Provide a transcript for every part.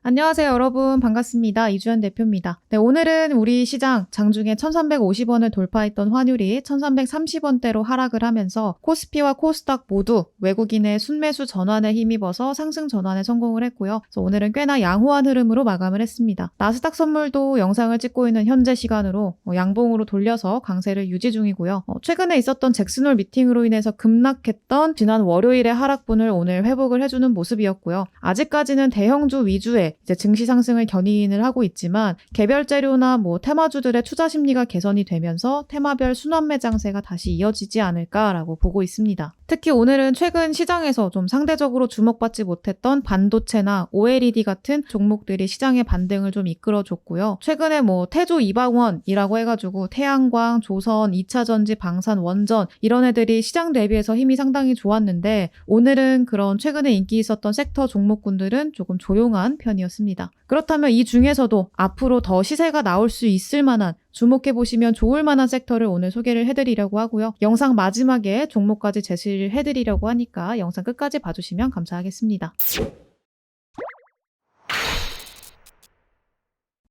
안녕하세요, 여러분. 반갑습니다. 이주연 대표입니다. 네, 오늘은 우리 시장 장중에 1350원을 돌파했던 환율이 1330원대로 하락을 하면서 코스피와 코스닥 모두 외국인의 순매수 전환에 힘입어서 상승 전환에 성공을 했고요. 그래서 오늘은 꽤나 양호한 흐름으로 마감을 했습니다. 나스닥 선물도 영상을 찍고 있는 현재 시간으로 양봉으로 돌려서 강세를 유지 중이고요. 최근에 있었던 잭슨홀 미팅으로 인해서 급락했던 지난 월요일의 하락분을 오늘 회복을 해주는 모습이었고요. 아직까지는 대형주 위주의 이제 증시 상승을 견인을 하고 있지만 개별 재료나 테마주들의 투자 심리가 개선이 되면서 테마별 순환 매장세가 다시 이어지지 않을까라고 보고 있습니다. 특히 오늘은 최근 시장에서 좀 상대적으로 주목받지 못했던 반도체나 OLED 같은 종목들이 시장의 반등을 좀 이끌어줬고요. 최근에 태조 이방원이라고 해가지고 태양광, 조선, 2차전지, 방산, 원전 이런 애들이 시장 대비해서 힘이 상당히 좋았는데 오늘은 그런 최근에 인기 있었던 섹터 종목군들은 조금 조용한 편이었습니다. 그렇다면 이 중에서도 앞으로 더 시세가 나올 수 있을 만한 주목해보시면 좋을 만한 섹터를 오늘 소개를 해드리려고 하고요. 영상 마지막에 종목까지 제시를 해드리려고 하니까 영상 끝까지 봐주시면 감사하겠습니다.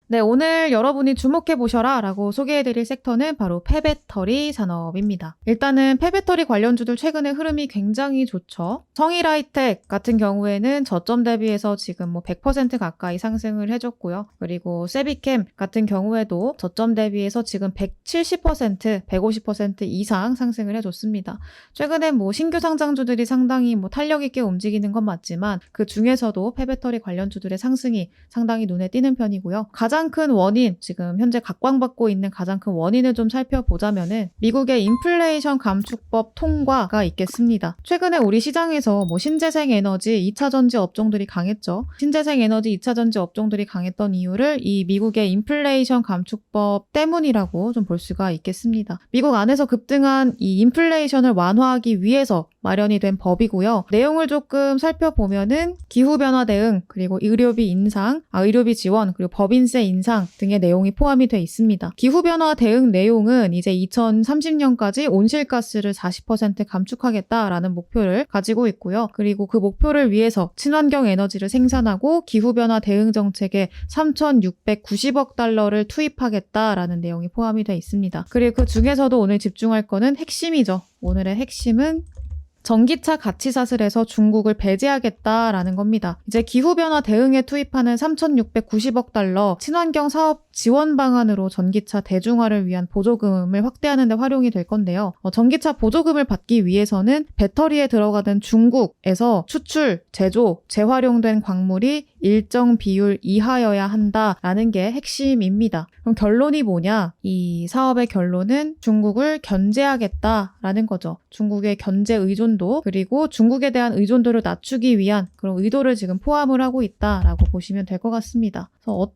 네, 오늘 여러분이 주목해보셔라 라고 소개해드릴 섹터는 바로 폐배터리 산업입니다. 일단은 폐배터리 관련주들 최근에 흐름이 굉장히 좋죠. 성일하이텍 같은 경우에는 저점 대비해서 지금 100% 가까이 상승을 해줬고요. 그리고 세비캠 같은 경우에도 저점 대비해서 지금 170%, 150% 이상 상승을 해줬습니다. 최근에 신규 상장주들이 상당히 탄력 있게 움직이는 건 맞지만 그 중에서도 폐배터리 관련주들의 상승이 상당히 눈에 띄는 편이고요. 가장 큰 원인, 지금 현재 각광받고 있는 가장 큰 원인을 좀 살펴보자면은 미국의 인플레이션 감축법 통과가 있겠습니다. 최근에 우리 시장에서 신재생 에너지, 2차전지 업종들이 강했죠. 신재생 에너지, 2차전지 업종들이 강했던 이유를 이 미국의 인플레이션 감축법 때문이라고 좀 볼 수가 있겠습니다. 미국 안에서 급등한 이 인플레이션을 완화하기 위해서 마련이 된 법이고요. 내용을 조금 살펴보면은 기후변화 대응, 그리고 의료비 지원, 그리고 법인세 인상 등의 내용이 포함이 돼 있습니다. 기후변화 대응 내용은 이제 2030년까지 온실가스를 40% 감축하겠다라는 목표를 가지고 있고요. 그리고 그 목표를 위해서 친환경 에너지를 생산하고 기후변화 대응 정책에 3,690억 달러를 투입하겠다라는 내용이 포함이 돼 있습니다. 그리고 그 중에서도 오늘 집중할 거는 핵심이죠. 오늘의 핵심은 전기차 가치사슬에서 중국을 배제하겠다라는 겁니다. 이제 기후변화 대응에 투입하는 3,690억 달러 친환경 사업 지원 방안으로 전기차 대중화를 위한 보조금을 확대하는 데 활용이 될 건데요. 전기차 보조금을 받기 위해서는 배터리에 들어가는 중국에서 추출, 제조, 재활용된 광물이 일정 비율 이하여야 한다라는 게 핵심입니다. 그럼 결론이 뭐냐? 이 사업의 결론은 중국을 견제하겠다라는 거죠. 중국의 견제 의존도, 그리고 중국에 대한 의존도를 낮추기 위한 그런 의도를 지금 포함을 하고 있다라고 보시면 될 것 같습니다. 그래서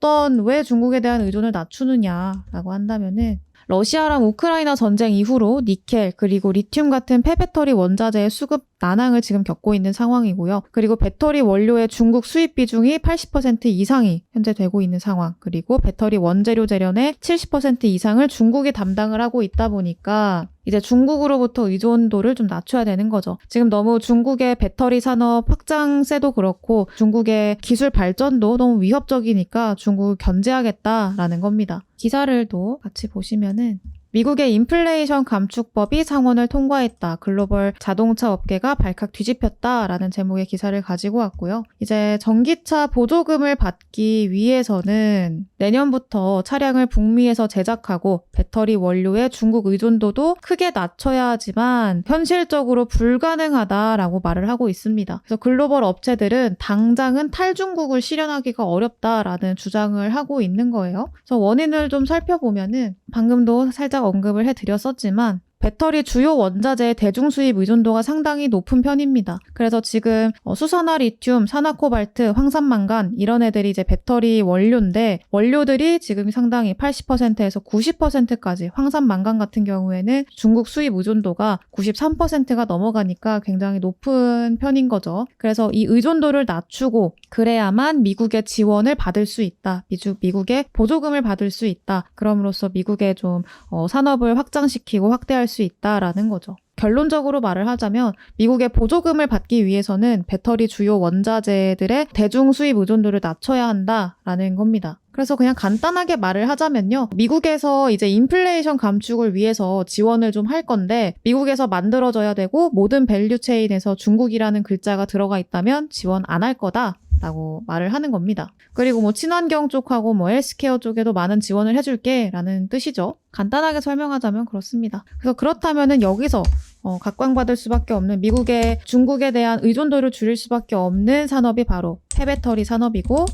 왜 중국에 대한 의존을 낮추느냐라고 한다면은 러시아랑 우크라이나 전쟁 이후로 니켈 그리고 리튬 같은 폐배터리 원자재의 수급 난항을 지금 겪고 있는 상황이고요. 그리고 배터리 원료의 중국 수입 비중이 80% 이상이 현재 되고 있는 상황, 그리고 배터리 원재료 재련의 70% 이상을 중국이 담당을 하고 있다 보니까 이제 중국으로부터 의존도를 좀 낮춰야 되는 거죠. 지금 너무 중국의 배터리 산업 확장세도 그렇고 중국의 기술 발전도 너무 위협적이니까 중국을 견제하겠다라는 겁니다. 기사를 또 같이 보시면은 미국의 인플레이션 감축법이 상원을 통과했다. 글로벌 자동차 업계가 발칵 뒤집혔다라는 제목의 기사를 가지고 왔고요. 이제 전기차 보조금을 받기 위해서는 내년부터 차량을 북미에서 제작하고 배터리 원료의 중국 의존도도 크게 낮춰야 하지만 현실적으로 불가능하다라고 말을 하고 있습니다. 그래서 글로벌 업체들은 당장은 탈중국을 실현하기가 어렵다라는 주장을 하고 있는 거예요. 그래서 원인을 좀 살펴보면은 방금도 살짝 언급을 해드렸었지만 배터리 주요 원자재의 대중 수입 의존도가 상당히 높은 편입니다. 그래서 지금 수산화 리튬, 산화코발트, 황산망간 이런 애들이 이제 배터리 원료인데 원료들이 지금 상당히 80%에서 90%까지 황산망간 같은 경우에는 중국 수입 의존도가 93%가 넘어가니까 굉장히 높은 편인 거죠. 그래서 이 의존도를 낮추고 그래야만 미국의 지원을 받을 수 있다. 미국의 보조금을 받을 수 있다. 그럼으로써 미국의 좀 산업을 확장시키고 확대할 수 있다라는 거죠. 결론적으로 말을 하자면 미국의 보조금을 받기 위해서는 배터리 주요 원자재들의 대중 수입 의존도를 낮춰야 한다라는 겁니다. 그래서 그냥 간단하게 말을 하자면요. 미국에서 이제 인플레이션 감축을 위해서 지원을 좀 할 건데 미국에서 만들어져야 되고 모든 밸류 체인에서 중국이라는 글자가 들어가 있다면 지원 안 할 거다. 라고 말을 하는 겁니다. 그리고 뭐 친환경 쪽하고 뭐 헬스케어 쪽에도 많은 지원을 해줄게 라는 뜻이죠. 간단하게 설명하자면 그렇습니다. 그래서 그렇다면은 여기서 각광받을 수밖에 없는 미국의 중국에 대한 의존도를 줄일 수밖에 없는 산업이 바로 폐배터리 산업이고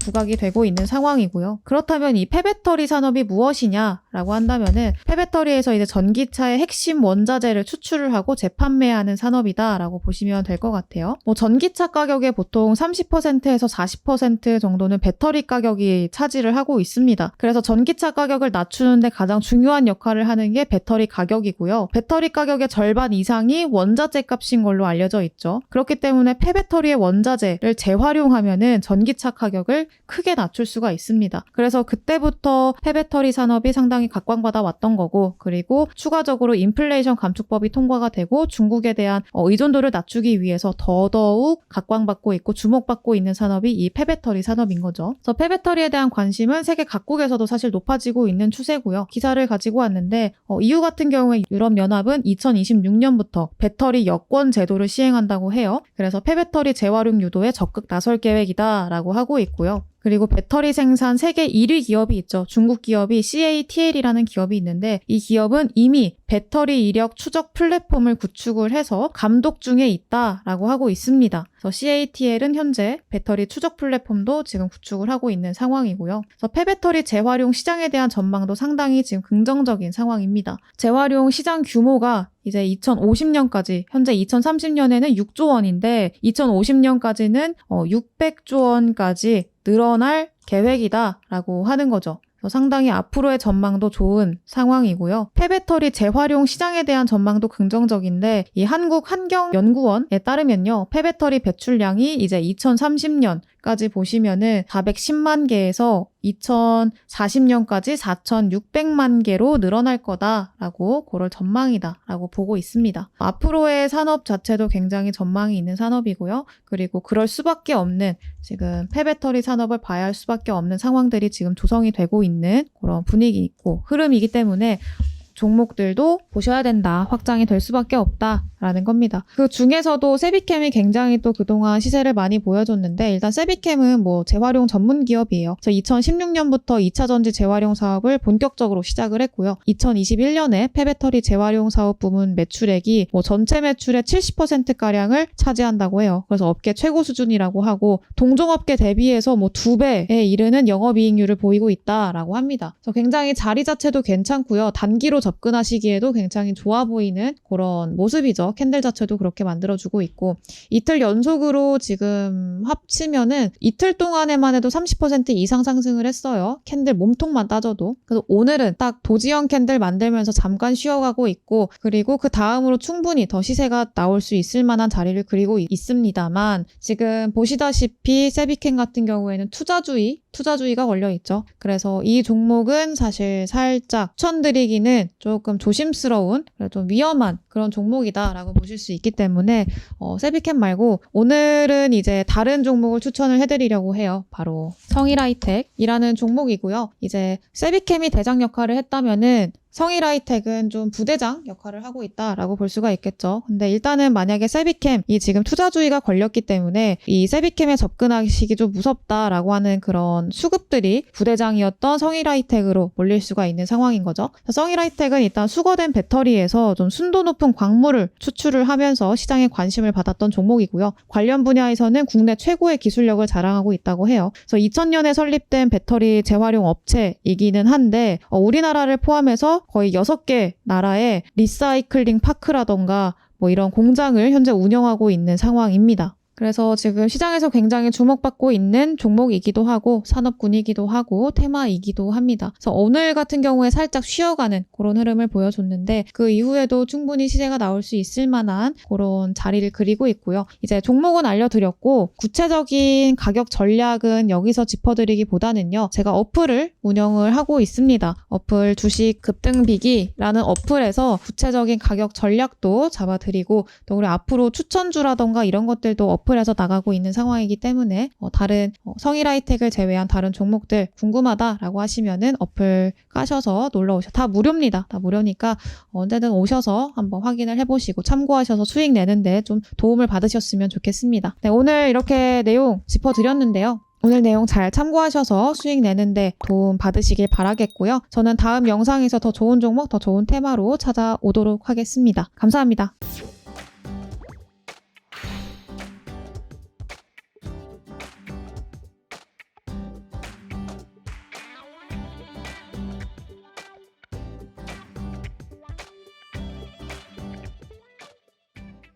부각이 되고 있는 상황이고요. 그렇다면 이 폐배터리 산업이 무엇이냐라고 한다면은 폐배터리에서 이제 전기차의 핵심 원자재를 추출을 하고 재판매하는 산업이다라고 보시면 될 것 같아요. 뭐 전기차 가격의 보통 30%에서 40% 정도는 배터리 가격이 차지를 하고 있습니다. 그래서 전기차 가격을 낮추는데 가장 중요한 역할을 하는 게 배터리 가격이고요. 배터리 가격의 절반 이상이 원자재 값인 걸로 알려져 있죠. 그렇기 때문에 폐배터리의 원자재를 재활용하면은 전기차 가격을 크게 낮출 수가 있습니다. 그래서 그때부터 폐배터리 산업이 상당히 각광받아 왔던 거고 그리고 추가적으로 인플레이션 감축법이 통과가 되고 중국에 대한 의존도를 낮추기 위해서 더더욱 각광받고 있고 주목받고 있는 산업이 이 폐배터리 산업인 거죠. 그래서 폐배터리에 대한 관심은 세계 각국에서도 사실 높아지고 있는 추세고요. 기사를 가지고 왔는데 EU 같은 경우에 유럽연합은 2026년부터 배터리 여권 제도를 시행한다고 해요. 그래서 폐배터리 재활용 유도에 적극 나설 계획이다라고 하고 있고요. 그리고 배터리 생산 세계 1위 기업이 있죠. 중국 기업이 CATL이라는 기업이 있는데 이 기업은 이미 배터리 이력 추적 플랫폼을 구축을 해서 감독 중에 있다라고 하고 있습니다. 그래서 CATL은 현재 배터리 추적 플랫폼도 지금 구축을 하고 있는 상황이고요. 그래서 폐배터리 재활용 시장에 대한 전망도 상당히 지금 긍정적인 상황입니다. 재활용 시장 규모가 이제 2050년까지, 현재 2030년에는 6조 원인데 2050년까지는 600조 원까지 늘어날 계획이다라고 하는 거죠. 상당히 앞으로의 전망도 좋은 상황이고요. 폐배터리 재활용 시장에 대한 전망도 긍정적인데 이 한국환경연구원에 따르면요. 폐배터리 배출량이 이제 2030년까지 보시면은 410만 개에서 2040년까지 4,600만 개로 늘어날 거다라고 그럴 전망이다라고 보고 있습니다. 앞으로의 산업 자체도 굉장히 전망이 있는 산업이고요. 그리고 그럴 수밖에 없는 지금 폐배터리 산업을 봐야 할 수밖에 없는 상황들이 지금 조성이 되고 있는 그런 분위기 있고 흐름이기 때문에 종목들도 보셔야 된다. 확장이 될 수밖에 없다라는 겁니다. 그 중에서도 세비캠이 굉장히 또 그동안 시세를 많이 보여줬는데 일단 세비캠은 뭐 재활용 전문 기업이에요. 그래서 2016년부터 2차 전지 재활용 사업을 본격적으로 시작을 했고요. 2021년에 폐배터리 재활용 사업 부문 매출액이 뭐 전체 매출의 70%가량을 차지한다고 해요. 그래서 업계 최고 수준이라고 하고 동종업계 대비해서 뭐 2배에 이르는 영업이익률을 보이고 있다라고 합니다. 그래서 굉장히 자리 자체도 괜찮고요. 단기로 접근하시기에도 굉장히 좋아 보이는 그런 모습이죠. 캔들 자체도 그렇게 만들어주고 있고 이틀 연속으로 지금 합치면은 이틀 동안에만 해도 30% 이상 상승을 했어요. 캔들 몸통만 따져도. 그래서 오늘은 딱 도지형 캔들 만들면서 잠깐 쉬어가고 있고 그리고 그 다음으로 충분히 더 시세가 나올 수 있을 만한 자리를 그리고 있습니다만 지금 보시다시피 세비캠 같은 경우에는 투자주의가 걸려있죠. 그래서 이 종목은 사실 살짝 추천드리기는 조금 조심스러운 좀 위험한 그런 종목이다라고 보실 수 있기 때문에 세비캠 말고 오늘은 이제 다른 종목을 추천을 해드리려고 해요. 바로 성일하이텍이라는 종목이고요. 이제 세비캠이 대장 역할을 했다면은 성일하이텍은 좀 부대장 역할을 하고 있다라고 볼 수가 있겠죠. 근데 일단은 만약에 세비캠이 지금 투자주의가 걸렸기 때문에 이 세비캠에 접근하시기 좀 무섭다라고 하는 그런 수급들이 부대장이었던 성일하이텍으로 몰릴 수가 있는 상황인 거죠. 성일하이텍은 일단 수거된 배터리에서 좀 순도 높은 광물을 추출을 하면서 시장에 관심을 받았던 종목이고요. 관련 분야에서는 국내 최고의 기술력을 자랑하고 있다고 해요. 그래서 2000년에 설립된 배터리 재활용 업체이기는 한데 우리나라를 포함해서 거의 6개 나라의 리사이클링 파크라던가 뭐 이런 공장을 현재 운영하고 있는 상황입니다. 그래서 지금 시장에서 굉장히 주목받고 있는 종목이기도 하고 산업군이기도 하고 테마이기도 합니다. 그래서 오늘 같은 경우에 살짝 쉬어가는 그런 흐름을 보여줬는데 그 이후에도 충분히 시세가 나올 수 있을 만한 그런 자리를 그리고 있고요. 이제 종목은 알려드렸고 구체적인 가격 전략은 여기서 짚어드리기보다는요. 제가 어플을 운영을 하고 있습니다. 어플 주식 급등비기라는 어플에서 구체적인 가격 전략도 잡아드리고 또 우리 앞으로 추천주라던가 이런 것들도 어플에서 나가고 있는 상황이기 때문에 다른 성일하이텍을 제외한 다른 종목들 궁금하다라고 하시면은 어플 까셔서 놀러 오셔. 다 무료입니다. 다 무료니까 언제든 오셔서 한번 확인을 해보시고 참고하셔서 수익 내는데 좀 도움을 받으셨으면 좋겠습니다. 네, 오늘 이렇게 내용 짚어드렸는데요. 오늘 내용 잘 참고하셔서 수익 내는데 도움 받으시길 바라겠고요. 저는 다음 영상에서 더 좋은 종목, 더 좋은 테마로 찾아오도록 하겠습니다. 감사합니다.